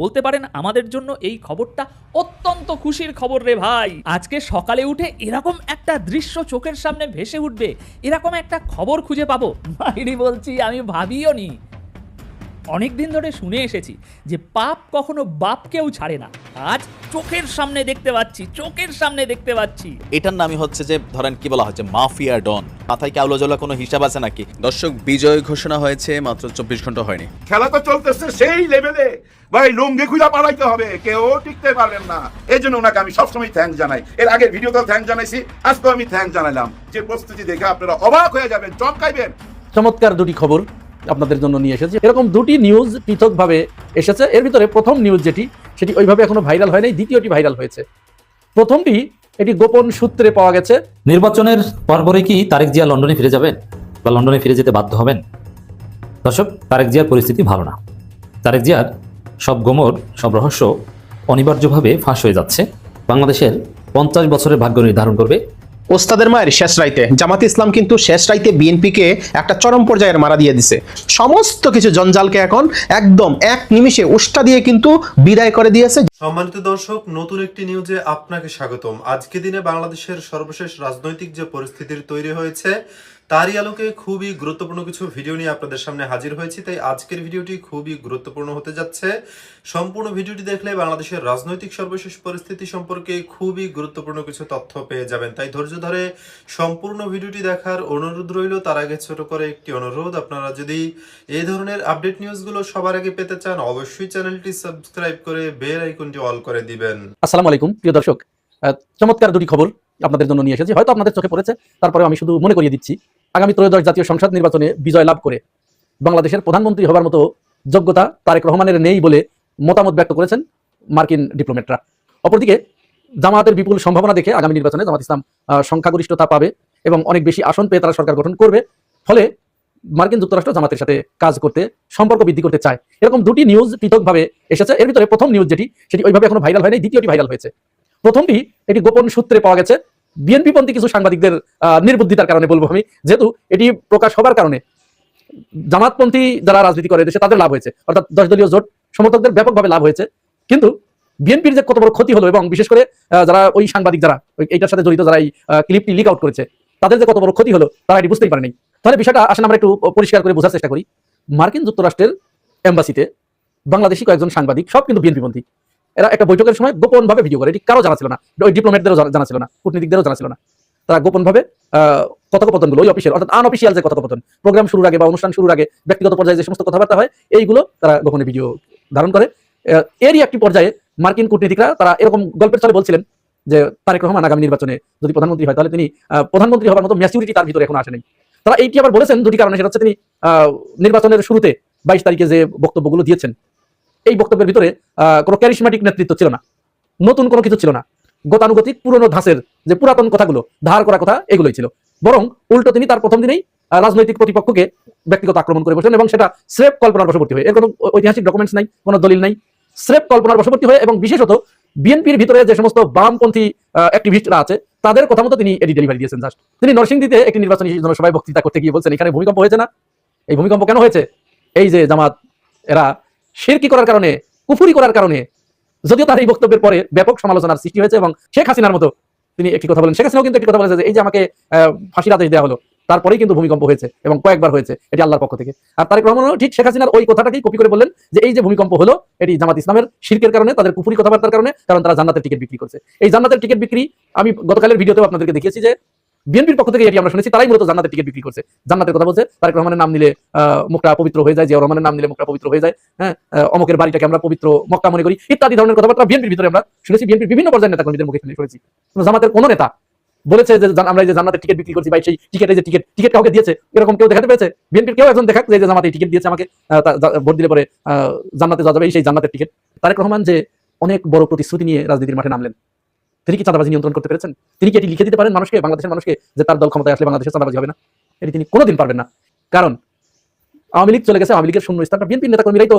বলতে পারেন আমাদের জন্য এই খবরটা অত্যন্ত খুশির খবর রে ভাই। আজকে সকালে উঠে এরকম একটা দৃশ্য চোখের সামনে ভেসে উঠবে, এরকম একটা খবর খুঁজে পাবো ভাইরি বলছি আমি ভাবিও নি। অনেকদিন ধরে শুনে এসেছি যে পাপ কখনো বাপকেও ছাড়ে না, আজ চোখের সামনে দেখতে পাচ্ছি। এটার নামই হচ্ছে যে ধরেন কি বলা হচ্ছে মাফিয়া ডন। মাথায় কি আউলা কোনো হিসাব আছে নাকি? দর্শক, বিজয় ঘোষণা হয়েছে, মাত্র 24 ঘন্টা হয়নি। খেলা তো চলতেছে সেই লেভেলে ভাই, লুঙ্গি খুঁজা পালাইতে হবে, কেউ টিকতে পারবেন না। এই জন্য ওনাকে আমি সবসময় থ্যাঙ্ক জানাই। এর আগের ভিডিওতেও থ্যাঙ্ক জানাইছি, আজকেও আমি থ্যাঙ্ক জানালাম। যে প্রস্তুতি দেখে আপনারা অবাক হয়ে যাবেন, চমকাইবেন। চমৎকার দুটি খবর আপনাদের জন্য নিয়ে এসেছে। এরকম দুটি নিউজ পৃথকভাবে এসেছে। এর ভিতরে প্রথম নিউজ সেটি ওইভাবে এখনো ভাইরাল হয় নাই, দ্বিতীয়টি ভাইরাল হয়েছে। প্রথমটি এটি গোপন সূত্রে পাওয়া গেছে। নির্বাচনের পরপরই কি তারেক জিয়া লন্ডনে ফিরে যাবেন বা লন্ডনে ফিরে যেতে বাধ্য হবেন? দর্শক, তারেক জিয়ার পরিস্থিতি ভালো না। তারেক জিয়ার সব গোমর, সব রহস্য অনিবার্যভাবে ফাঁস হয়ে যাচ্ছে। বাংলাদেশের 50 বছরের ভাগ্য নির্ধারণ করবে। ওস্তাদের মায়ের শেষ রাইতে জামাতে ইসলাম কিন্তু শেষ রাইতে বিএনপিকে একটা চরম পর্যায়ের মারা দিয়ে দিছে। সমস্ত কিছু জঞ্জালকে এখন একদম এক নিমিষে উষ্টা দিয়ে কিন্তু বিদায় করে দিয়েছে। সম্মানিত দর্শক, নতুন একটি নিউজে আপনাকে স্বাগতম। আজকে দিনে বাংলাদেশের সর্বশেষ রাজনৈতিক যে পরিস্থিতির তৈরি হয়েছে তারই আলোকে খুবই গুরুত্বপূর্ণ কিছু ভিডিও নিয়ে আপনাদের সামনে হাজির হয়েছি। তাই আজকের ভিডিওটি খুবই গুরুত্বপূর্ণ হতে যাচ্ছে। সম্পূর্ণ ভিডিওটি দেখলে বাংলাদেশের রাজনৈতিক সর্বশেষ পরিস্থিতি সম্পর্কে খুবই গুরুত্বপূর্ণ কিছু তথ্য পেয়ে যাবেন। তাই ধৈর্য ধরে সম্পূর্ণ ভিডিওটি দেখার অনুরোধ রইল। তার আগে ছোট করে একটি অনুরোধ, আপনারা যদি এই ধরনের আপডেট নিউজগুলো সবার আগে পেতে চান অবশ্যই চ্যানেলটি সাবস্ক্রাইব করে বেল আইকনটি অল করে দিবেন। আসসালামু আলাইকুম প্রিয় দর্শক, চমৎকার দুটি খবর আপনাদের জন্য নিয়ে এসেছি। হয়তো আপনাদের চোখে পড়েছে, তারপরে আমি শুধু মনে করিয়ে দিচ্ছি। আগামী ত্রয়োদশ জাতীয় সংসদ নির্বাচনে বিজয় লাভ করে বাংলাদেশের প্রধানমন্ত্রী হবার মতো যোগ্যতা তারেক রহমানের নেই বলে মতামত ব্যক্ত করেছেন মার্কিন ডিপ্লোম্যাটরা। অপরদিকে জামায়াতের বিপুল সম্ভাবনা দেখে আগামী নির্বাচনে জামাত ইসলাম সংখ্যাগরিষ্ঠতা পাবে এবং অনেক বেশি আসন পেয়ে তারা সরকার গঠন করবে। ফলে মার্কিন যুক্তরাষ্ট্র জামাতের সাথে কাজ করতে, সম্পর্ক বৃদ্ধি করতে চায়। এরকম দুটি নিউজ পৃথকভাবে এসেছে। এর ভিতরে প্রথম নিউজ সেটি ওইভাবে এখনো ভাইরাল হয় নাই, দ্বিতীয়টি ভাইরাল হয়েছে। প্রথমটি এটি গোপন সূত্রে পাওয়া গেছে। বিএনপিপন্থী কিছু সাংবাদিকদের নির্বুদ্ধিতার কারণে বলবো আমি, যেহেতু এটি প্রকাশ হবার কারণে জামাতপন্থী যারা রাজনীতি করে দেশে তাদের লাভ হয়েছে, অর্থাৎ 10 দলীয় জোট সমর্থকদের ব্যাপকভাবে লাভ হয়েছে। কিন্তু বিএনপির যে কত বড় ক্ষতি হলো, এবং বিশেষ করে যারা ওই সাংবাদিক যারা এইটার সাথে জড়িত, যারা এই ক্লিপটি লিক আউট করেছে, তাদের যে কত বড় ক্ষতি হলো তারা এটি বুঝতেই পারেনি। তাহলে বিষয়টা আসলে আমরা একটু পরিষ্কার করে বোঝার চেষ্টা করি। মার্কিন যুক্তরাষ্ট্রের এম্বাসিতে বাংলাদেশি কয়েকজন সাংবাদিক, সব কিন্তু বিএনপিপন্থী, এরা একটা বৈঠকের সময় গোপনভাবে ভিডিও করে। এটি কারো জানা ছিল না, ওই ডিপ্লোম্যাটদেরও জানা ছিল না, কূটনীতিকদেরও জানা ছিল না। তারা গোপনভাবে কথোপকথনগুলো, ওই অফিসিয়াল অর্থাৎ আনঅফিসিয়াল যে কথোপকথন, প্রোগ্রাম শুরুর আগে বা অনুষ্ঠান শুরুর আগে ব্যক্তিগত পর্যায়ে যে সমস্ত কথাবার্তা হয়, এইগুলো তারা গোপনে ভিডিও ধারণ করে। এরই একটি পর্যায়ে মার্কিন কূটনীতিকরা তারা এরকম গল্পের ছলে বলছিলেন যে তারেক রহমান আগামী নির্বাচনে যদি প্রধানমন্ত্রী হয় তাহলে তিনি প্রধানমন্ত্রী হবার মতো ম্যাচুরিটি তার ভিতরে এখন আসে নাই। তারা এইটি আবার বলেছেন দুটি কারণে। সেটা হচ্ছে তিনি নির্বাচনের শুরুতে 22 তারিখে যে বক্তব্যগুলো দিয়েছেন, এই বক্তব্যের ভিতরে কোনো ক্যারিসমেটিক নেতৃত্ব ছিল না, নতুন কোনো কিছু ছিল না। গতানুগতিক পুরনো ধাঁচের যে পুরাতন কথাগুলো, ধার করা কথা, এগুলোই ছিল। বরং উল্টো তিনি তার প্রথম দিনেই রাজনৈতিক প্রতিপক্ষকে ব্যক্তিগত আক্রমণ করে বসলেন, এবং সেটা স্রেফ কল্পনার বশবর্তী হয়ে, এর কোনো ঐতিহাসিক ডকুমেন্টস নাই, কোনো দলিল নাই, স্রেফ কল্পনার বশবর্তী হয়ে। এবং বিশেষত বিএনপির ভিতরে যে সমস্ত বামপন্থী অ্যাক্টিভিস্টরা আছে তাদের কথা মতো তিনি এটি ডেলিভারি দিয়েছেন। জাস্ট তিনি নরসিংদীতে একটি নির্বাচনী জনসভায় বক্তৃতা করতে গিয়ে বলছেন, এখানে ভূমিকম্প হয়েছে না। এই ভূমিকম্প কেন হয়েছে? এই যে জামাত এরা শিরকি করার কারণে, কুফরি করার কারণে। যদিও তার এই বক্তব্যের পরে ব্যাপক সমালোচনার সৃষ্টি হয়েছে, এবং শেখ হাসিনার মতো তিনি একটি কথা বলেন। শেখ হাসিনাও কিন্তু একটি কথা বলেছে যে এই যে আমাকে ফাঁসির আদেশ দেওয়া হলো, তারপরেই কিন্তু ভূমিকম্প হয়েছে এবং কয়েকবার হয়েছে, এটি আল্লাহর পক্ষ থেকে। আর তারেক রহমানও ঠিক শেখ হাসিনার ওই কথাটাকেই কপি করে বললেন যে এই যে ভূমিকম্প হলো, এটি জামাত ইসলামের শিরকের কারণে, তাদের কুফরি কথাবার্তার কারণে, কারণ তারা জান্নাতের টিকিট বিক্রি করছে। এই জান্নাতের টিকিট বিক্রি আমি গতকালের ভিডিওতেও আপনাদেরকে দেখিয়েছি যে বিএনপির পক্ষ থেকে এটি আমরা শুনেছি, তারাই মূলত জান্নাতের টিকিট বিক্রি করছে। জান্নাতের কথা বলছে, তারেক রহমানের নাম নিলে মুখটা পবিত্র হয়ে যায়, জিয়াউর রহমানের নাম নিলে মুখটা পবিত্র হয়ে যায়, হ্যাঁ, অমুকের বাড়িটাকে আমরা পবিত্র মক্কা মনে করি, ইত্যাদি ধরনের কথাবার্তা বিএনপির ভিতরে আমরা শুনেছি। বিএনপির বিভিন্ন পর্যায়ের নেতাকর্মীদের মুখে শুনেছি। জামাতের কোনো নেতা বলেছে যে আমরা এই যে জান্নাতের টিকিট বিক্রি করছি, বা সেই টিকিট, এই যে টিকিট কাউকে দিয়েছে, এরকম কেউ দেখাতে পেরেছে? বিএনপির কেউ একজন দেখাক যে জামাত এই টিকিট দিয়েছে আমাকে, ভোট দিলে পরে জান্নাতে যাওয়া যাবে, সেই জান্নাতের টিকিট। তারেক রহমান যে অনেক বড় প্রতিশ্রুতি নিয়ে রাজনীতির মাঠে নামলেন, তিনি কি চাঁদাবাজি নিয়ন্ত্রণ করতে পেরেছেন? তিনি কি এটি লিখে দিতে পারেন মানুষকে, বাংলাদেশের মানুষকে, যে তার দল ক্ষমতায় আসলে বাংলাদেশের চাঁদাবাজি হবে না? এটি তিনি কোনোদিন পারবেন না। কারণ আওয়ামী লীগ চলে গেছে, আওয়ামী লীগের শূন্য স্থানটা বিএনপির নেতাকর্মীরাই তো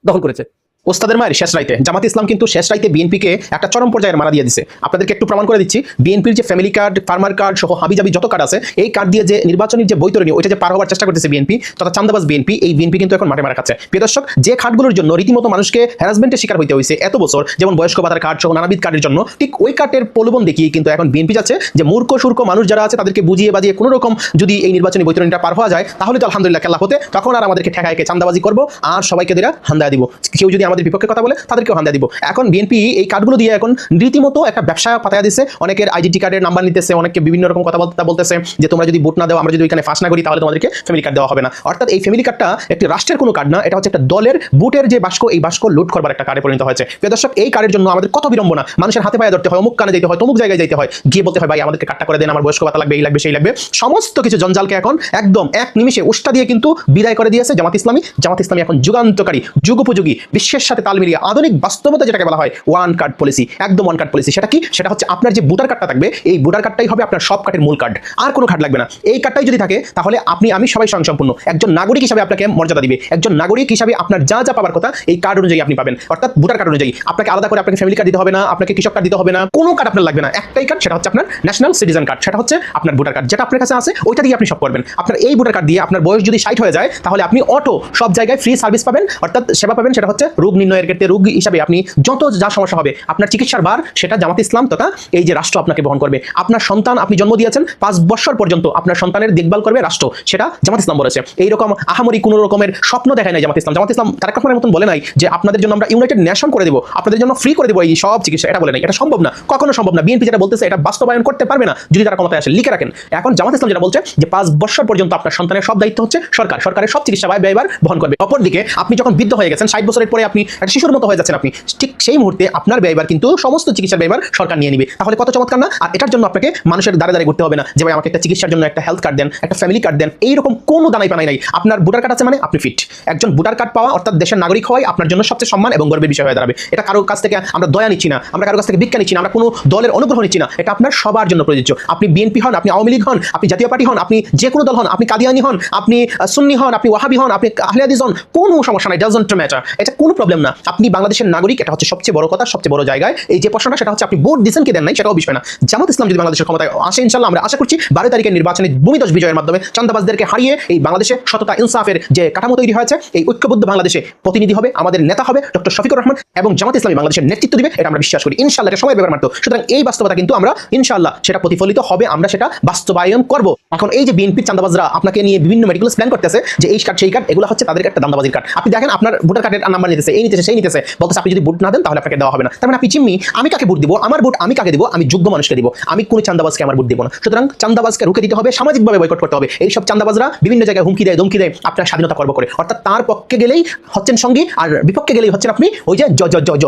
দখল করেছে। ওস্তাদের মায়ের শেষ রাইতে জামাত ইসলাম কিন্তু শেষ রাইতে বিএনপিকে একটা চরম পর্যায়ের মারা দিয়ে দিছে। আপনাদেরকে একটু প্রমাণ করে দিচ্ছি। বিএনপির যে ফ্যামিলি কার্ড, ফার্মার কার্ড সহ হাবিজাবি যত কার্ড আছে, এই কার্ড দিয়ে যে নির্বাচনী যে বৈতরণী ওইটা যে পার হওয়ার চেষ্টা করতেছে বিএনপি তথা চান্দাবাজ বিএনপি, এই বিএনপি কিন্তু এখন মাঠে মারা খাচ্ছে। প্রিয় দর্শক, যে কার্ডগুলোর জন্য রীতিমতো মানুষকে হ্যারাসমেন্টের শিকার হইতে হয়েছে এত বছর, যেমন বয়স্ক ভাতার কার্ড সহ নানাবিধ কার্ডের জন্য, ঠিক ওই কার্ডের প্রলোভন দেখিয়ে কিন্তু এখন বিএনপি যাচ্ছে যে মূর্খ সূর্খ মানুষ যারা আছে তাদেরকে বুঝিয়ে বাজিয়ে কোনো রকম যদি এই নির্বাচনী বৈতরণীটা পার হওয়া যায় তাহলে তো আলহামদুলিল্লাহ খেলা হতে, তখন আর আমাদেরকে ঠেকাইকে চান্দাবাজি করবো আর সবাইকে দেরা হান্দা দিব। কেউ যদি আমাদের বিপক্ষে কথা বলে তাদেরকেও হান্দা দিব। এখন বিএনপি এই কার্ডগুলো দিয়ে এখন রীতিমতো একটা ব্যবসা পাতায়া দিচ্ছে। অনেকের আইডেন্টি কার্ডের নাম্বার নিতেছে, অনেকে বিভিন্ন রকম কথা বলতেছে যে তোমরা যদি ভোট না দাও, আমরা যদি ওইখানে ফাঁস না করি তাহলে তোমাদেরকে ফ্যামিলি কার্ড দেওয়া হবে না। অর্থাৎ এই ফ্যামিলি কার্ডটা একটি রাষ্ট্রের কোনো কার্ড না, এটা হচ্ছে একটা দলের বুটের যে বাস্ক, এই বাস্ক লুট করবার একটা কার্ডে পরিণত হয়েছে। প্রিয় দর্শক, এই কার্ডের জন্য আমাদের কত বিড়ম্বনা, মানুষের হাতে পায়ে ধরতে হয়, অমুক কানে যেতে হয়, তমুক জায়গায় যেতে হয়, গিয়ে বলতে হয় ভাই আমাদেরকে কার্ডটা করে দেন, আমার বয়স্ক ভাতা লাগবে, এই লাগবে সেই লাগবে। সমস্ত কিছু জঞ্জালকে এখন একদম এক নিমিষে উষ্টা দিয়ে কিন্তু বিদায় করে দিয়েছে জামাত ইসলামী। জামাত ইসলামী এখন যুগান্তকারী, যুগোপযোগী, বিশ্বের সাথে তাল মিলিয়ে আধুনিক বাস্তবতা যেটাকে বলা হয় ওয়ান কার্ড পলিসি, একদম ওয়ান কার্ড পলিসি। সেটা কি? সেটা হচ্ছে আপনার যে ভোটার কার্ডটা থাকবে, এই ভোটার কার্ডটাই হবে আপনার সব কার্ডের মূল কার্ড, আর কোনো কার্ড লাগবে না। এই কার্ডটাই যদি থাকে তাহলে আপনি আমি সবাই স্বয়ংসম্পূর্ণ। একজন নাগরিক হিসাবে আপনাকে মর্যাদা দিবে, একজন নাগরিক হিসাবে আপনার যা যা পাওয়ার কথা এই কার্ড অনুযায়ী আপনি পাবেন। অর্থাৎ ভোটার কার্ড অনুযায়ী আপনাকে আলাদা করে আপনাকে ফ্যামিলি কার্ড দিতে হবে না, আপনাকে কৃষক কার্ড দিতে হবে না, কোনো কার্ড আপনার লাগবে না। একটাই কার্ড, সেটা হচ্ছে আপনার ন্যাশনাল সিটিজেন কার্ড, সেটা হচ্ছে আপনার ভোটার কার্ড, যেটা আপনার কাছে আছে ওইটা দিয়ে আপনি সব করবেন। আপনার এই ভোটার কার্ড দিয়ে আপনার বয়স যদি 60 হয়ে যায় তাহলে আপনি অটো সব জায়গায় ফ্রি সার্ভিস পাবেন, অর্থাৎ সেবা পাবেন। সেটা হচ্ছে রোগ নির্ণয়ের ক্ষেত্রে রোগ হিসাবে আপনি যত যা সমস্যা হবে আপনার চিকিৎসার ভার সেটা জামাত ইসলাম তথা এই যে রাষ্ট্র আপনাকে বহন করবে। আপনার সন্তান আপনি জন্ম দিয়েছেন 5 বছর পর্যন্ত আপনার সন্তানের দেখভাল করবে রাষ্ট্র, সেটা জামাত ইসলাম বলেছে। এইরকম আহামরি কোনো রকমের স্বপ্ন দেখায় নাই জামাত ইসলাম। জামাত ইসলাম তারেক রহমানের মতন বলে নাই যে আপনাদের জন্য আমরা ইউনাইটেড নেশন করে দেবো, আপনাদের জন্য ফ্রি করে দেবো এই সব চিকিৎসা, এটা বলে নাই। এটা সম্ভব না, কখনো সম্ভব না। বিএনপি যেটা বলতেছে এটা বাস্তবায়ন করতে পারবে না যদি তারা ক্ষমতায় আসে, লিখে রাখেন। এখন জামাত ইসলাম যেটা বলছে যে 5 বছর পর্যন্ত আপনার সন্তানের সব দায়িত্ব হচ্ছে সরকারের সব চিকিৎসা ব্যয়ভার বহন করবে। অপরদিকে আপনি যখন বৃদ্ধ হয়ে গেছেন 60 বছরের পরে আপনি একটা শিশুর মতো হয়ে যাচ্ছেন, আপনি ঠিক সেই মুহূর্তে আপনার ব্যয়ভার কিন্তু সমস্ত চিকিৎসার ব্যয়ভার সরকার নিয়ে নিবে। তাহলে কত চমৎকার না? আর এটার জন্য আপনাকে মানুষের দ্বারে দ্বারে ঘুরতে হবে না যে ভাই আমাকে একটা চিকিৎসার জন্য একটা হেলথ কার্ড দেন, একটা ফ্যামিলি কার্ড দেন, এইরকম কোনো দানাই পানাই নাই। আপনার ভোটার কার্ড আছে মানে আপনি ফিট। একজন ভোটার কার্ড পাওয়া অর্থাৎ দেশের নাগরিক হওয়াই আপনার জন্য সবচেয়ে সম্মান এবং গর্বের বিষয় হয়ে দাঁড়াবে। এটা কারোর কাছ থেকে আমরা দয়া নিচ্ছি না, আমরা কারোর কাছ থেকে ভিক্ষা নিচ্ছি না, আমরা কোনো দলের অনুগ্রহ নিচ্ছি না, এটা আপনার সবার জন্য প্রযোজ্য। আপনি বিএনপি হন, আপনি আওয়ামী লীগ হন, আপনি জাতীয় পার্টি হন, আপনি যে কোনো দল হন, আপনি কাদিয়ানি হন, আপনি সুন্নি হন, আপনি ওয়াহাবি হন, আপনি আহলে হাদিস হন, কোনো সমস্যা নাই, ডাজন্ট ম্যাটার। এটা কোনো প্রবলেম না। আপনি বাংলাদেশের নাগরিক, এটা হচ্ছে সবচেয়ে বড় কথা, সবচেয়ে বড় জায়গায় এই যে প্রশ্নটা সেটা হচ্ছে আপনি ভোট দিচ্ছেন কি দেন নাই সেটাও বিষয় না। জামাত ইসলাম যদি বাংলাদেশের ক্ষমতায় আসে ইনশাআল্লাহ আমরা আশা করছি 12 তারিখের নির্বাচনে ভূমিদশ বিজয়ের মাধ্যমে চান্দাবাজদেরকে হারিয়ে এই বাংলাদেশে সততা ইনসাফের যে কাঠামো তৈরি হয়েছে, এই ঐক্যবদ্ধ বাংলাদেশে প্রতিনিধি হবে আমাদের নেতা হবে ডক্টর শফিকুর রহমান এবং জামাত ইসলামী বাংলাদেশের নেতৃত্ব দিবে, এটা আমরা বিশ্বাস করি ইনশাআল্লাহ। এটা সময় ব্যাপার মাত্র। সুতরাং এই বাস্তবতা কিন্তু আমরা ইনশাআল্লাহ সেটা প্রতিফলিত হবে, আমরা সেটা বাস্তবায়ন করব। এখন এই যে বিএনপির চান্দাবাজরা আপনাকে নিয়ে বিভিন্ন মেডিকেল প্ল্যান করতেছে যে এই কার্ড সেই কার্ড, এগুলো হচ্ছে তাদের একটা দান্দাবাজির কার্ড। আপনি দেখেন আপনার ভোটার কার্ডের নাম্বার নিতেছে, এই নিতেছে সেই নিতেছে, বলতেছে আপনি যদি ভোট না দেন তাহলে আপনাকে দেওয়া হবে না। তার মানে আপনি চিম্মি, আমি কাকে ভোট দিব, আমার ভোট আমি কাকে দিব, আমি যোগ্য মানুষকে দিব, আমি কোন চান্দাবাজকে আমার ভোট দিব না। সুতরাং চান্দাবাজকে রুখে দিতে হবে, সামাজিকভাবে বয়কট করতে হবে। এই সব চান্দাবাজরা বিভিন্ন জায়গায় হুমকি দেয়, ধমকি দেয়, আপনার স্বাধীনতা করবো করে, অর্থাৎ তার পক্ষে গেলেই হচ্ছেন সঙ্গী আর বিপক্ষে গেলেই হচ্ছেন আপনি ওই যে জ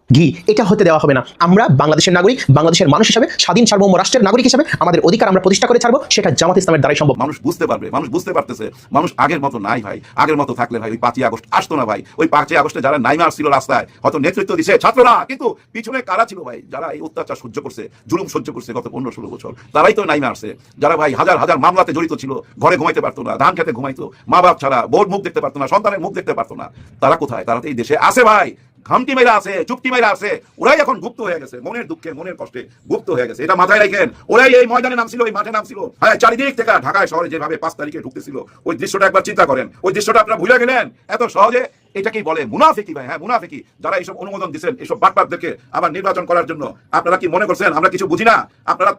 ঘি। এটা হতে দেওয়া হবে না। আমরা বাংলাদেশের নাগরিক, বাংলাদেশের মানুষ হিসেবে, স্বাধীন সার্বভৌম রাষ্ট্রের নাগরিক হিসেবে আমাদের অধিকার আমরা প্রতিষ্ঠা করে ছাড়বো, সেটা জামাত ইসলামের দ্বারাই সম্ভব। মানুষ বুঝতে পারবে, মানুষ বুঝতে পারতেছে। মানুষ আগের মতো নাই ভাই, আগের মতো থাকলে ভাই ওই 5ই আগস্ট আসতো না ভাই। ওই 5ই আগস্টে যারা নাইমার ছিল রাস্তায়, হয়তো নেতৃত্ব দিছে ছাত্ররা, কিন্তু পিছনে কারা ছিল ভাই যারা এই অত্যাচার সহ্য করছে, জুলুম সহ্য করছে গত 15-16 বছর, তারাই তো নাইমে আসছে। যারা ভাই হাজার হাজার মামলাতে জড়িত ছিল, ঘরে ঘুমাইতে পারতো না, ধান খেতে ঘুমাইতো, মা বাপ ছাড়া বোর মুখ দেখতে পারতো না, সন্তানের মুখ দেখতে পারতো না, তারা কোথায়? তারা তো এই দেশে আছে ভাই, ঘামটি মেরা আছে, চুপটি মেরা আছে। ওরাই এখন গুপ্ত হয়ে গেছে, মনের দুঃখে মনের কষ্টে গুপ্ত হয়ে গেছে। এটা মাথায় রাখেন। ওরাই এই ময়দানে নামছিল, এই মাঠে নামছিল। হ্যাঁ, চারিদিক থেকে ঢাকায় শহরে যেভাবে 5 তারিখে ঢুকতেছিল, ওই দৃশ্যটা একবার চিন্তা করেন। ওই দৃশ্যটা আপনারা ভুলে গেলেন এত সহজে। এটাকেই বলে মুনাফিকি ভাই। হ্যাঁ, মুনাফিকি। যারা এইসব অনুমোদন দিচ্ছেন এইসব বাটপারদেরকে আবার নির্বাচন করার জন্য, আপনারা কি মনে করছেন আমরা কিছু বুঝি না? আপনারা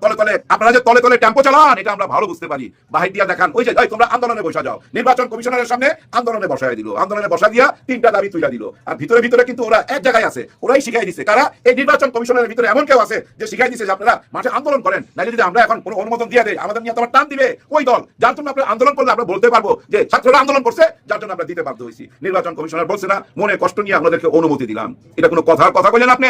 যে তলে তলে টেম্পো চালান, এটা আমরা ভালো বুঝতে পারি। বাহির দিয়া দেখান, ওই যে তোমরা আন্দোলনে বসা যাও, নির্বাচন কমিশনারের সামনে আন্দোলনে বসায় দিল, আন্দোলনে বসা দিয়া 3টা দাবি তুলে দিল। আর ভিতরে ভিতরে কিন্তু ওরা এক জায়গায় আছে, ওরাই শিখাই দিচ্ছে। কারা? এই নির্বাচন কমিশনের ভিতরে এমন কেউ আছে যে শিখাই দিচ্ছে যে আপনারা মাঠে আন্দোলন করেন, নাইলে যদি আমরা এখন কোনো অনুমোদন দিয়ে দেয় আমাদের নিয়ে তোমার টান দিবে ওই দল যার জন্য আপনারা আন্দোলন করলে আমরা বলতে পারবো যে ছাত্ররা আন্দোলন করছে যার জন্য আমরা দিতে বাধ্য হয়েছি। নির্বাচন কমিশনার বলছে না মনে কষ্ট নিয়ে আপনাদেরকে অনুমতি দিলাম। এটা কোনো কথা বললেন আপনি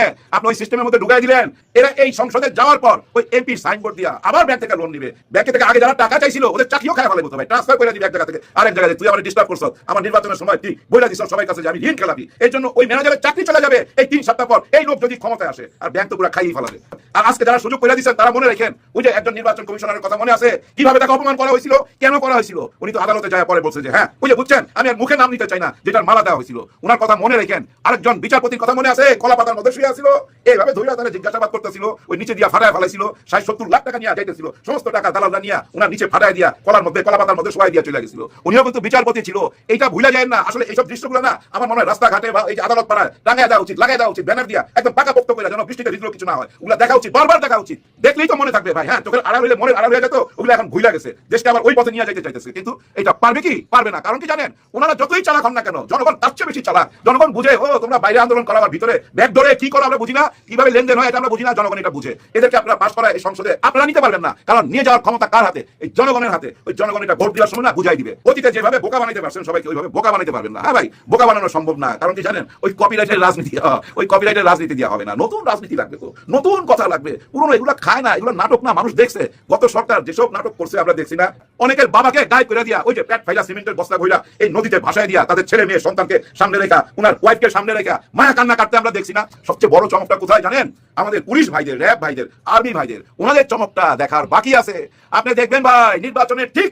ওই সিস্টেমের মধ্যে ঢুকাই দিলেন। এরা এই সংসদে যাওয়ার পর ওই এমপির সাইনবোর্ড দিয়া আবার ব্যাংক থেকে লোন নিবে। ব্যাংক থেকে আগে যারা টাকা চাইছিল ওদের চাকরিও খায় ফেলে ভাই, ট্রান্সফার করে দিবে এক জায়গা থেকে আরেক জায়গায়। তুই আমার ডিস্টার্ব করছ, আমার নির্বাচনের সময় তুই বইলা দিছ সবাই কাছে যে আমি ঋণ খেলাবি, এই জন্য ওই ম্যানেজারের চাকরি চলে যাবে এই 3 সপ্তাহ পর। এই লোক যদি ক্ষমতায় আসে, আর ব্যাংক তো পুরো খাইয়ে ফেলাবে। আর আজকে যারা সুযোগ করে দিচ্ছেন তারা মনে রাখেন, ওই যে একজন নির্বাচন কমিশনারের কথা মনে আছে, কিভাবে তাকে অপমান করা হয়েছিল, কেন করা হয়েছিল? উনি তো আদালতে যায় পরে বলছে যে হ্যাঁ ওই যে বুঝছেন, আমি আর মুখে নাম নিতে চাই না, যেটার মালা দেওয়া হয়েছিল। ওনার কথা মনে রেখেন। আরেকজন বিচারপতির কথা মনে আছে, কলা পাতার মধ্যে শুয়ে ছিল, এইভাবে ধৈর্য তারা জিজ্ঞাসাবাদ করতেছিল, ওই নিচে দিয়া ফাটায় ফেলাইছিল, 60-70 লাখ টাকা নিয়ে যাইতেছিল, সমস্ত টাকা দালালরা নিয়ে ওনার নিচে ফাটায় দিয়া কলা পাতার মধ্যে শোয়াই দিয়া চলে গেছিল। উনিও কিন্তু বিচারপতি ছিল। এইটা ভুলে যায় না। আসলে এইসব দৃশ্যগুলো না আমার মনে হয় রাস্তাঘাটে বা এই যে আদালত পাড়ায় টাঙায় দেওয়া উচিত, লাগাই দেওয়া উচিত, ব্যানার দিয়া একদম পাকা পোক্ত করে, যেন বৃষ্টিতে ভিজলেও কিছু না হয়। ওগুলো দেখা উচিত, বারবার দেখা উচিত। দেখলেই তো মনে থাকবে ভাই। হ্যাঁ, চোখের আড়াল হইলে মনের আড়াল হয়ে যেত, ওগুলো এখন ভুলে গেছে। দেশকে আবার ওই পথে নিয়ে যাইতে চাইতেছে, কিন্তু এটা পারবে কি? পারবে না। কারণ কি জানেন, ওনারা যতই চালাক হন না কেন, জনগণ তার চেয়ে বেশি চালাক। জনগণ বুঝে, ও তোমরা বাইরে আন্দোলন করা, আবার ভিতরে ব্যাগ ধরে কি করো আমরা বুঝি না, কিভাবে লেনদেন হয় এটা আমরা বুঝি না, জনগণ এটা বুঝে। এদেরকে আপনারা পাস করা এই সংসদে আপনারা নিতে পারবেন না, কারণ নিয়ে যাওয়ার ক্ষমতা কার হাতে? এই জনগণের হাতে। ওই জনগণ এটা ভোট দেওয়ার সময় না বুঝাই দিবে। অতীতে যেভাবে বোকা বানাইতে পারছেন সবাইকে, ওইভাবে বোকা বানাইতে পারবেন না। হ্যাঁ ভাই, বোকা বানানো সম্ভব না। কারণ কি জানেন, ওই কপিরাইটের রাজনীতি, ওই কপিরাইটের রাজনীতি দেওয়া হবে না। নতুন রাজনীতি লাগবে, তো নতুন কথা লাগবে। পুরনো এগুলো খায় না, এগুলো নাটক না, মানুষ দেখছে। গত সরকার যেসব নাটক করছে আমরা দেখছি না, অনেকের বাবাকে গায়েব করে দিয়া, ওই যে পেট ফাইলা সিমেন্টের বস্তা ঘইরা এই নদীতে ভাসায় দিয়া, তাদের ছেলে মেয়ে সন্তানকে সামনে রেখা, উনার ওয়াইফকে সামনে রেখা মায়া কান্না কাটতে আমরা দেখছি না। সবচেয়ে বড় চমকটা কোথায় জানেন? আমাদের পুলিশ ভাইদের, র্যাব ভাইদের, আর্মি ভাইদের, ওনাদের চমকটা দেখার বাকি আছে। আপনি দেখবেন ভাই, নির্বাচনের ঠিক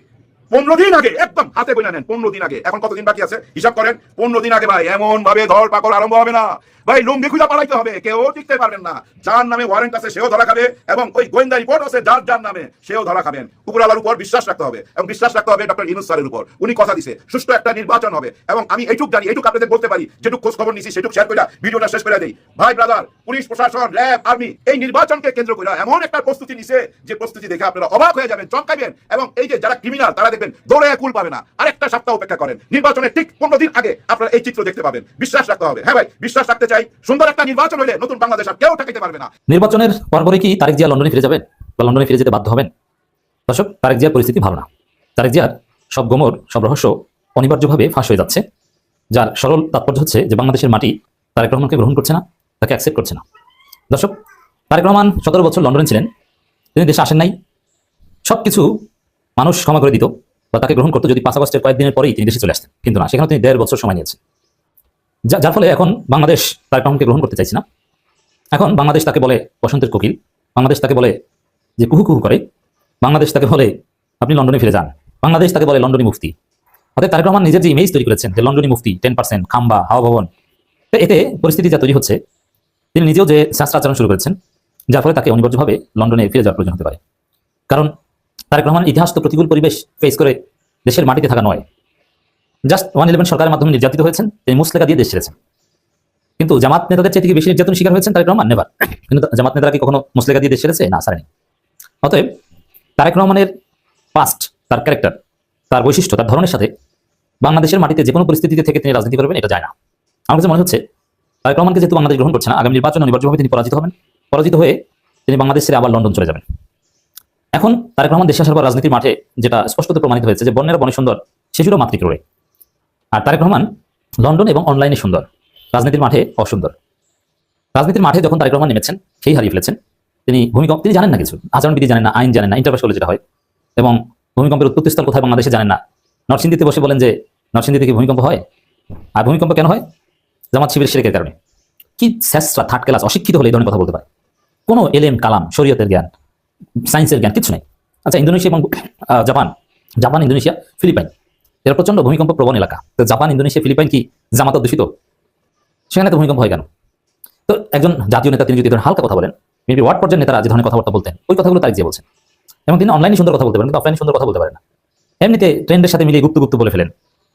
15 দিন আগে, একদম হাতে গোনা নেন, 15 দিন আগে, এখন কতদিন বাকি আছে হিসাব করেন। 15 দিন আগে ভাই এমন ভাবে ধর পাকড় আরম্ভ হবে না ভাই, লুঙ্গি খুঁজা পালাইতে হবে, কেউ টিকতে পারবেন না। যার নামে ওয়ারেন্ট আছে সেও ধরা খাবে, এবং ওই গোয়েন্দা রিপোর্ট আছে যার নামে সেও ধরা খাবেন। উপরওয়ালার উপর বিশ্বাস রাখতে হবে, এবং বিশ্বাস রাখতে হবে ডক্টর ইউনূস স্যারের উপর। উনি কথা দিছে সুষ্ঠু একটা নির্বাচন হবে, এবং আমি এইটুক জানি, এইটুক আপনাদের বলতে পারি, যেটুক খোঁজ খবর নিছি সেটুক শেয়ার করে ভিডিওটা শেষ করে দেই। ভাই ব্রাদার, পুলিশ প্রশাসন, র্যাব, আর্মি এই নির্বাচনকে কেন্দ্র করে এমন একটা প্রস্তুতি নিছে, যে প্রস্তুতি দেখে আপনারা অবাক হয়ে যাবেন, চমকাবেন। এবং এই যে যারা ক্রিমিনাল তারা দেখবেন দৌড়ে কুল পাবে না। আরেকটা সপ্তাহ অপেক্ষা করেন, নির্বাচনের ঠিক 15 দিন আগে আপনারা এই চিত্র দেখতে পাবেন। বিশ্বাস রাখতে হবে। হ্যাঁ ভাই, বিশ্বাস রাখতে চাই। সুন্দর একটা নির্বাচন হইলে নতুন বাংলাদেশ আর কেউ ঠেকাইতে পারবে না। নির্বাচনের পরপরই কি তারেক জিয়া লন্ডনে ফিরে যাবেন বা লন্ডনে ফিরে যেতে বাধ্য হবেন? দর্শক, তারেক জিয়ার পরিস্থিতি ভালো না। তারেক জিয়ার সব গোমর, সব রহস্য অনিবার্যভাবে ফাঁস হয়ে যাচ্ছে, যার সরল তাৎপর্য হচ্ছে যে বাংলাদেশের মাটি তারেক রহমানকে গ্রহণ করছে না, তাকে অ্যাকসেপ্ট করছে না। দর্শক, তারেক রহমান 17 বছর লন্ডনে ছিলেন, তিনি দেশে আসেন নাই। সবকিছু মানুষ ক্ষমা করে দিত বা তাকে গ্রহণ করতো যদি 5 আগস্টের কয়েকদিনের পরেই তিনি দেশে চলে আসতেন, কিন্তু না, সেখানে তিনি 1.5 বছর সময় নিয়েছেন। যার ফলে এখন বাংলাদেশ তারেক রহমানকে গ্রহণ করতে চাইছে না। এখন বাংলাদেশ তাকে বলে বসন্তের কোকিল, বাংলাদেশ তাকে বলে যে কুহু কুহু করে, বাংলাদেশ তাকে বলে আপনি লন্ডনে ফিরে যান, বাংলাদেশ তাকে বলে লন্ডনী মুফতি। অর্থাৎ তারেক রহমান নিজের যে ইমেজ তৈরি করেছেন যে লন্ডনী মুফতি, 10%, খাম্বা, হাওয়া ভবন, এতে পরিস্থিতি যা তৈরি হচ্ছে, তিনি নিজেও যে শাস্ত্রাচরণ শুরু করেছেন, যার ফলে তাকে অনিবার্যভাবে লন্ডনে ফিরে যাওয়ার প্রয়োজন হতে পারে। কারণ তারেক রহমান ইতিহাস তো প্রতিকূল পরিবেশ ফেস করে দেশের মাটিতে থাকা নয়, জাস্ট 111 সরকারের মাধ্যমে নির্যাতিত হয়েছেন, তিনি মুসলেকা দিয়ে দেশ ছেড়েছেন। কিন্তু জামাত নেতাদের চেয়ে থেকে বেশি নির্যাতন শিকার হয়েছেন তারেক রহমান? নেভার। কিন্তু জামাত নেতারা কি কখনো মুসলেকা দিয়ে দেশ ছেড়েছে? না, ছাড়েনি। অতএব তারেক রহমানের পাস্ট, তার ক্যারেক্টার, তার বৈশিষ্ট্য, তার ধরনের সাথে বাংলাদেশের মাটিতে যে কোনো পরিস্থিতিতে থেকে তিনি রাজনীতি করবেন, এটা যায় না। আমার কাছে মনে হচ্ছে তারেক রহমানকে যেহেতু বাংলাদেশ গ্রহণ করছে না, আগামী নির্বাচন অনিবার্যভাবে তিনি পরাজিত হবেন, পরাজিত হয়ে তিনি বাংলাদেশ ছেড়ে আবার লন্ডন চলে যাবেন। এখন তারেক রহমান দেশে আসার পর রাজনীতির মাঠে যেটা স্পষ্টত প্রমাণিত হয়েছে যে বন্যের বনে সুন্দর, শিশুরও মাতৃক্রোড়ে। আর তারেক রহমান লন্ডন এবং অনলাইনে সুন্দর, রাজনীতির মাঠে অসুন্দর। রাজনীতির মাঠে যখন তারেক রহমান নেমেছেন, সেই হারিয়ে ফেলেছেন। তিনি ভূমিকম্প, তিনি জানেন না কিছু, আচরণবিধি জানেন না, আইন জানেন না, ইন্টারভার্স যেটা হয়, এবং ভূমিকম্পের উৎপত্তিস্থল কোথায় বাংলাদেশে জানেন না। নরসিংদীতে বসে বলেন যে নরসিংদী থেকে ভূমিকম্প হয়। আর ভূমিকম্প কেন হয়? জামাত শিবিরের শিরকের কারণে। কি স্যাসরা, থার্ড ক্লাস, অশিক্ষিত হলে এই ধরনের কথা বলতে পারে? কোনো এলএম, কালাম, শরীয়তের জ্ঞান, সায়েন্সের জ্ঞান কিছু নেই। আচ্ছা, ইন্দোনেশিয়া এবং জাপান, ইন্দোনেশিয়া, ফিলিপাইন, এরা প্রচন্ড ভূমিকম্প প্রবণ এলাকা। তো জাপান, ইন্দোনেশিয়া, ফিলিপাইন কি জামাত অধ্যুষিত? সেখানে তো ভূমিকম্প হয় কেন? তো একজন জাতীয় নেতা তিনি যদি ধরেন হালকা কথা বলেন, মেবি ওয়ার্ড পর্যায়ের নেতারা যে ধরনের কথাবার্তা বলতেন, ওই কথাগুলো তারেক জিয়া বলছেন। এবং তিনি অনলাইনে সুন্দর কথা বলতে পারেন, কিন্তু অফলাইনে সুন্দর কথা বলতে পারেন না। এমনিতে ট্রেন্ডের সাথে মিলিয়ে গুপ্ত বলে ফেলেন,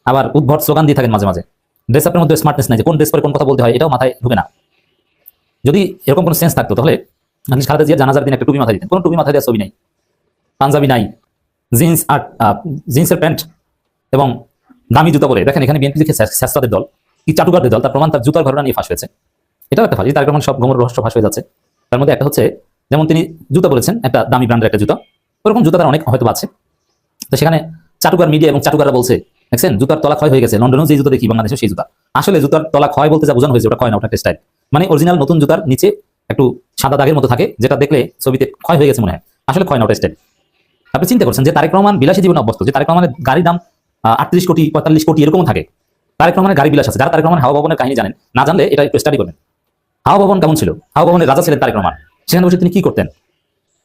আবার উদ্ভট স্লোগান দিয়ে থাকেন মাঝে মাঝে। ড্রেস আপের মধ্যে স্মার্টনেস নাই, যে কোন ড্রেস পরে কোন কথা বলতে হয় এটাও মাথায় ঢুকে না। যদি এরকম কোনো সেন্স থাকতো তাহলে খালেদা জিয়া জানাজার দিন একটা টুপি মাথায় দিতেন। কোনো টুপি মাথায় দেওয়ার ছবি নেই, পাঞ্জাবি নাই, জিন্স আর জিন্সের প্যান্ট এবং দামি জুতা পরে। দেখেন এখানে বিএনপি লিখে স্যাসরাদের দল, কি চাটুকারদের দল, তার প্রমাণ তার জুতার ঘটনা নিয়ে ফাঁস হয়েছে। এটাও একটা ফাঁস। তারেক রহমান সব গোমর রহস্য ফাঁস হয়ে যাচ্ছে। তার মধ্যে একটা হচ্ছে, যেমন তিনি জুতা পরেছেন, একটা দামি ব্র্যান্ডের একটা জুতা, ওরকম জুতা তার অনেক হয়তো আছে। তো সেখানে চাটুকার মিডিয়া এবং চাটুকাররা বলছে, দেখছেন জুতার তলা ক্ষয় হয়ে গেছে, লন্ডনেও যে জুতা দেখি বাংলাদেশেও সেই জুতা। আসলে জুতার তলা ক্ষয় বলতে যা বোঝানো হয়েছে ওটা ক্ষয় না, ওটা একটা স্টাইল। মানে অরিজিনাল নতুন জুতার নিচে একটু সাদা দাগের মতো থাকে, যেটা দেখলে ছবিতে ক্ষয় হয়ে গেছে মনে হয়, আসলে ক্ষয় না, ওটা স্টাইল। আপনি চিন্তা করছেন যে তারেক রহমান বিলাসী জীবনে অভ্যস্ত, যে তারেক রহমানের গাড়ির দাম 38 কোটি 45 কোটি এরকম থাকে। তারেক রহমানের গাড়ি বিলাস আছে। যারা তারেক রহমান হাওয়া ভবনের কাহিনী জানেন, না জানলে এটা একটু স্টাডি করবেন। হাওয়া ভবন কেমন ছিল? হাওয়া ভবনের রাজা ছিলেন তারেক রহমান। সেখানে বসে তিনি কি করতেন?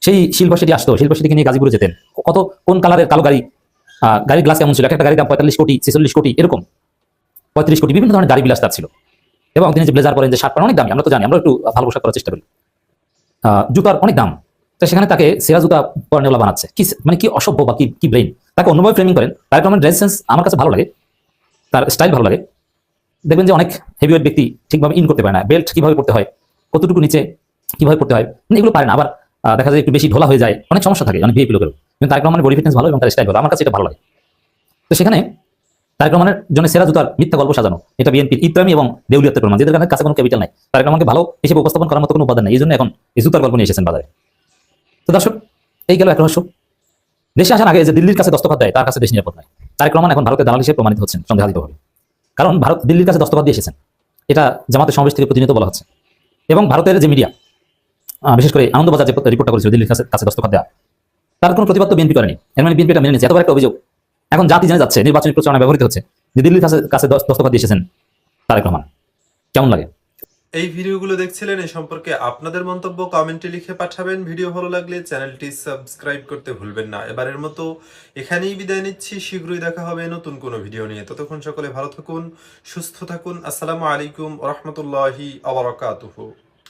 সেই শিল্পা সেটি আসতো, শিল্পা সেটিকে নিয়ে গাজীপুরে যেতেন। কোন কালারের কালো গাড়ি, গাড়ির গ্লাস কেমন ছিল? একটা গাড়ির দাম 45 কোটি 46 কোটি এরকম। 35 কোটি বিভিন্ন ধরনের গাড়ি বিলাস তার ছিল। এবং তিনি যে ব্লেজার পরেন, যে শার্ট পরেন, অনেক দামি, আমরা তো জানি, আমরা একটু ভালো পোশাক করার চেষ্টা করি। জুতার অনেক দাম, তো সেখানে তাকে সেরা জুতা পরনেওয়ালা বানাচ্ছে। কি মানে কি অসভ্য বা কি ব্রেইন! তাকে অন্যভাবে ফ্রেমিং করেন। তার আমার ড্রেস সেন্স আমার কাছে ভালো লাগে, তার স্টাইল ভালো লাগে। দেখবেন যে অনেক হেভিওয়েট ব্যক্তি ঠিকভাবে ইন করতে পারে না, বেল্ট কিভাবে পড়তে হয়, কতটুকু নিচে কিভাবে পড়তে হয়, মানে এগুলো পারে না। আবার দেখা যায় একটু বেশি ঢোলা হয়ে যায়, অনেক সমস্যা থাকে অনেক ভিআইপি লোকের। কিন্তু তারেক রহমানের বডি ফিটনেস ভালো এবং তার স্টাইল ভালো, আমার কাছে এটা ভালো লাগে। তো সেখানে তারেক রহমানের জন্য সেরা জুতার মিথ্যা গল্প সাজানো, এটা বিএনপির ইত্রামি এবং দেউলিয়াতের প্রমাণ, যাদের কাছে কোনো ক্যাপিটাল নাই। তারেক রহমানকে ভালো হিসেবে উপস্থাপন করার মতো কোনো উপাদান নেই, এই জন্য এখন এই জুতার গল্প নিয়ে এসেছেন বাজারে। তো দর্শক, এই গেল এক রহস্য। দেশে আসার আগে যে দিল্লির কাছে দস্তখত দেয়, তার কাছে দেশ নিরাপদ নয়। তারেক রহমান এখন ভারতের দালাল হিসেবে প্রমাণিত হচ্ছেন সন্দেহাতীতভাবে, কারণ ভারত দিল্লির কাছে দস্তখত দিয়ে এসেছেন। এটা জামাতের সমাবেশ থেকে প্রতিনিয়ত বলা হচ্ছে। এবং ভারতের যে মিডিয়া, বিশেষ করে আনন্দবাজার যে রিপোর্টটা করেছিল দিল্লির কাছে দস্তখত দেওয়া, তার কোনো প্রতিবাদ তো বিএনপি করেনি। এর মানে বিএনপি এটা মেনে নিচ্ছে। এত বড় একটা অভিযোগ এখন জাতি জেনে যাচ্ছে, নির্বাচনী প্রচারণায় ব্যবহৃত হচ্ছে যে দিল্লির কাছে দস্তখত দিয়ে এসেছেন তারেক রহমান। কেমন লাগে? এই ভিডিওগুলো দেখছিলেন, এই সম্পর্কে আপনাদের মন্তব্য কমেন্টে লিখে পাঠাবেন। ভিডিও ভালো লাগলে চ্যানেলটি সাবস্ক্রাইব করতে ভুলবেন না। এবারের মতো এখানেই বিদায় নিচ্ছি, শীঘ্রই দেখা হবে নতুন কোনো ভিডিও নিয়ে। ততক্ষণ সকলে ভালো থাকুন, সুস্থ থাকুন। আসসালামু আলাইকুম ওয়া রাহমাতুল্লাহি ওয়া বারাকাতুহু।